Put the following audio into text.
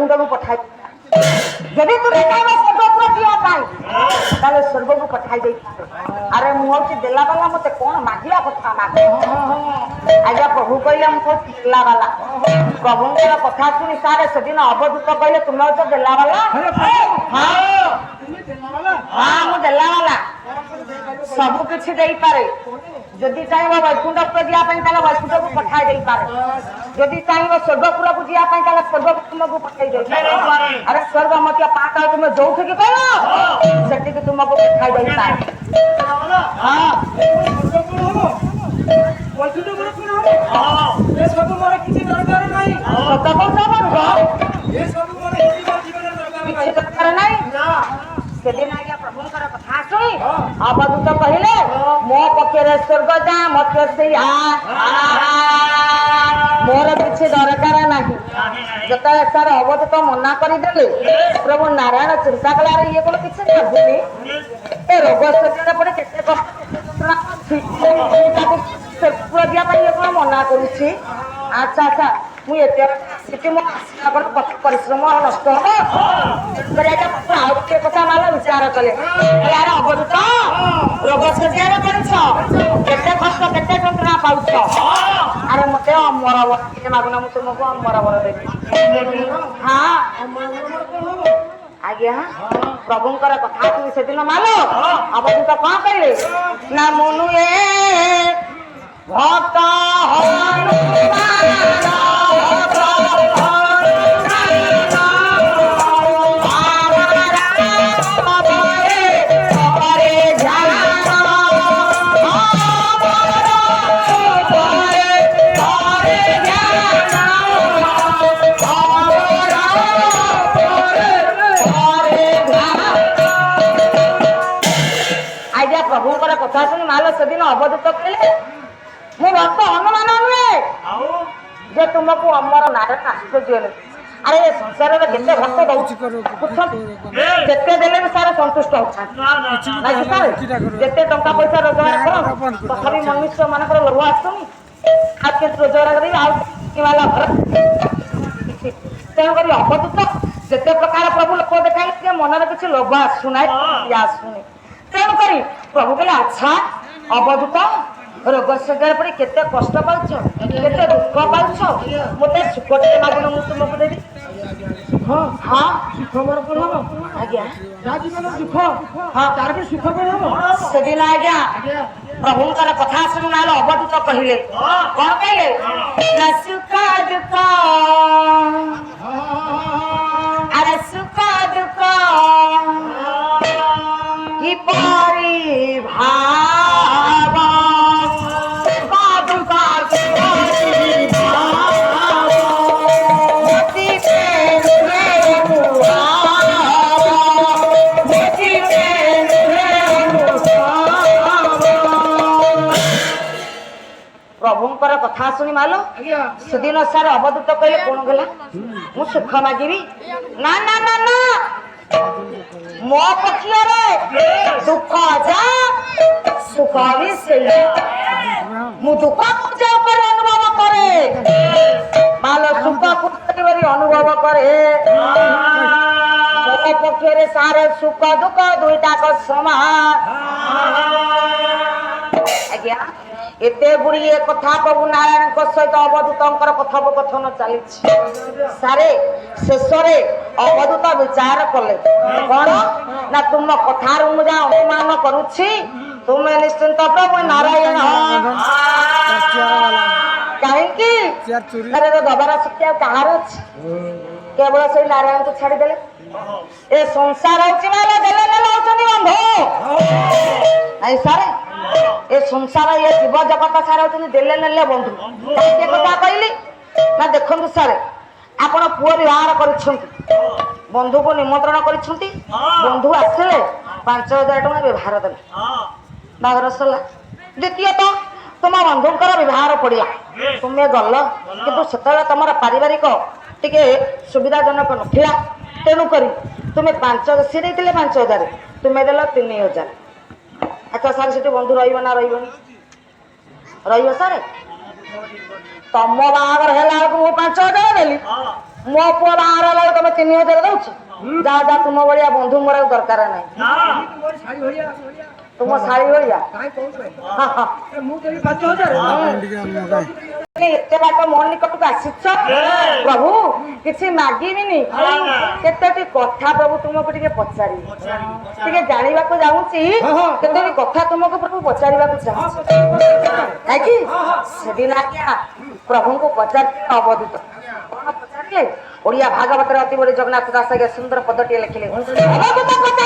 वैकुंठ को पठाई जदि तुम चाहे स्वर्गपुर जीवाई स्वर्ग को पठाई दे अरे मुझे देला वाला मत कौन मागिया कथा माग आज्ञा प्रभु कहले मुझे देला वाला प्रभु कथा शुणी सारे से दिन अवधूत कहले तुम्हें तो देला वाला हाँ मु देला वाला सब किसी दे पारे जदि चाहिए वैकुंठपुर जावाई वैकुंठ को पठाई दे पारे जदि चाहिए स्वर्गपुर को जावाई स्वर्गपुर को पठाई दे अरे स्वर्ग मत पाठ तुम जो ठीक कह से तुमको पठाई दे पारे सेदिन आज्ञा प्रभुंकर कथा शुणी अवधूत कहले मो पक्षे स्वर्ग जा मत से मोर किसी दरकार नहीं जत सार अवधूत मना करदे प्रभु नारायण चिंता कला ये कौन किसी भागुनि ए रोग शरीर पर केते कष्ट ये कौन मना करुच्ची अच्छा अच्छा मुझे परिश्रम नष्ट कथा माला विचार कले यार अवधूत रोग शଯ୍ୟାରେ पड़छ केते कष्ट केते जंत्रणा पाउछ अरे मते अमर वर मागुना मु तुमको अमर वर देबी हाँ आज्ञा प्रभुंकर कथा तुम से दिन मानो अवधूत कौन कहले ना मनु ए भक्त प्रभुंकर कथा शुणी माल से दिन अवधूत कहले मु भक्त हनुमान नुहे जे तुमको अमर नारायण आश्चर्य अरे ये संसार में केते भक्त दउछि केते देले भी सारे संतुष्ट होछा नाही सारे केते टंका पैसा रोजगार करो तथापि मनुष्य मानकर लोभ आसुनी आज के रोजगार करी आ कि वाला घर तेन करी अवधूत जेते प्रकार प्रभु लोक देखाई के मनर किछ लोभ आसुनाय या आसुनी तेणु करी प्रभु कहले अच्छा अवधूत रोग शଯ୍ୟାରେ पड़ी केते कष्ट पाउछ केते दुख पाउछ मते सुख टे मागण मु तुमको देबी हां हां सुख मोर कोन हो आज्ञा जीवन सुख हां तार भी सुख कोन हो सेदिन आज्ञा प्रभुंकर कथा सुनाल अवधूत कहले कोन कहले ना सुख दुख अरे सुख दुख की परिभाव प्रभुंकर कथा शुणी मालो सेदिन सार अवधूत कहले कौन गला मु सुख मागिबी ना ना ना ना मो पक्षरे दुख जा सुख भी से मु दुख पूजा पर अनुभव करे मालो सुख पूरी अनुभव करे मो पक्षरे सारे सुख दुख दुईटा को समान आज्ञा एते गुड़िए कथा प्रभु नारायण सहित अवधूतर कथोपकथन चली सारे शेष अवधूत विचार कले कौन ना तुम कथार मुझे अनुमान करुछि तुम्हें निश्चिंत प्रभु नारायण कहीं दबार शक्ति कहार अच्छी केवल से नारायण को छाड़देले ए संसार नहीं सारे ए संसार ये जीव जगत सारा देले नेले बंधु कथा कहली ना देखु सारे आपण पुओ विवाह कर बंधु को निमंत्रण कर बंधु आसिले 5000 टଙ୍କା व्यवहार देले बागर सरला द्वितीय तो तुम बंधुंकर व्यवहार पड़ा तुम्हें गल किंतु सेतबेले तुम पारिवारिक टिके सुविधाजनक नथिला तेणुक तुम्हें 5000 सी देते 5000 तुम्हें देल 3000 अच्छा सारे से बंधु रहा रही सारे तुम बाहर है 5000 देली ମୋ ପୁଅ ବାହାର ହେଲା ତମେ 3000 ଦଉଛ? ଯାହା ଯା ତୁମ ଭଳିଆ ବନ୍ଧୁ ମୋର ଆଉ ଦରକାର ନାହିଁ। ତୁମ ଶାଳୀ ଭଳିଆ ଏତେ ବାଟ ମୋ ନିକଟକୁ ଆସିଛ ପ୍ରଭୁ, କିଛି ମାଗିବିନି, କେତୋଟି କଥା ପ୍ରଭୁ ତୁମକୁ ଟିକେ ପଚାରିବି। ଟିକେ ଜାଣିବାକୁ ଚାହୁଁଛି, କେତୋଟି କଥା ତୁମକୁ ପ୍ରଭୁ ପଚାରିବାକୁ ଚାହୁଁଛି। କାହିଁକି ସେଦିନ ଆଜ୍ଞା ପ୍ରଭୁଙ୍କୁ ପଚାରି ଅବଧୂତ ପଚାରିଲେ, ଓଡିଆ ଭାଗବତରେ ଅତି ବଡ ଜଗନ୍ନାଥ ଦାସ ଆଜ୍ଞା ସୁନ୍ଦର ପଦଟିଏ ଲେଖିଲେ। ଅବଧୂତ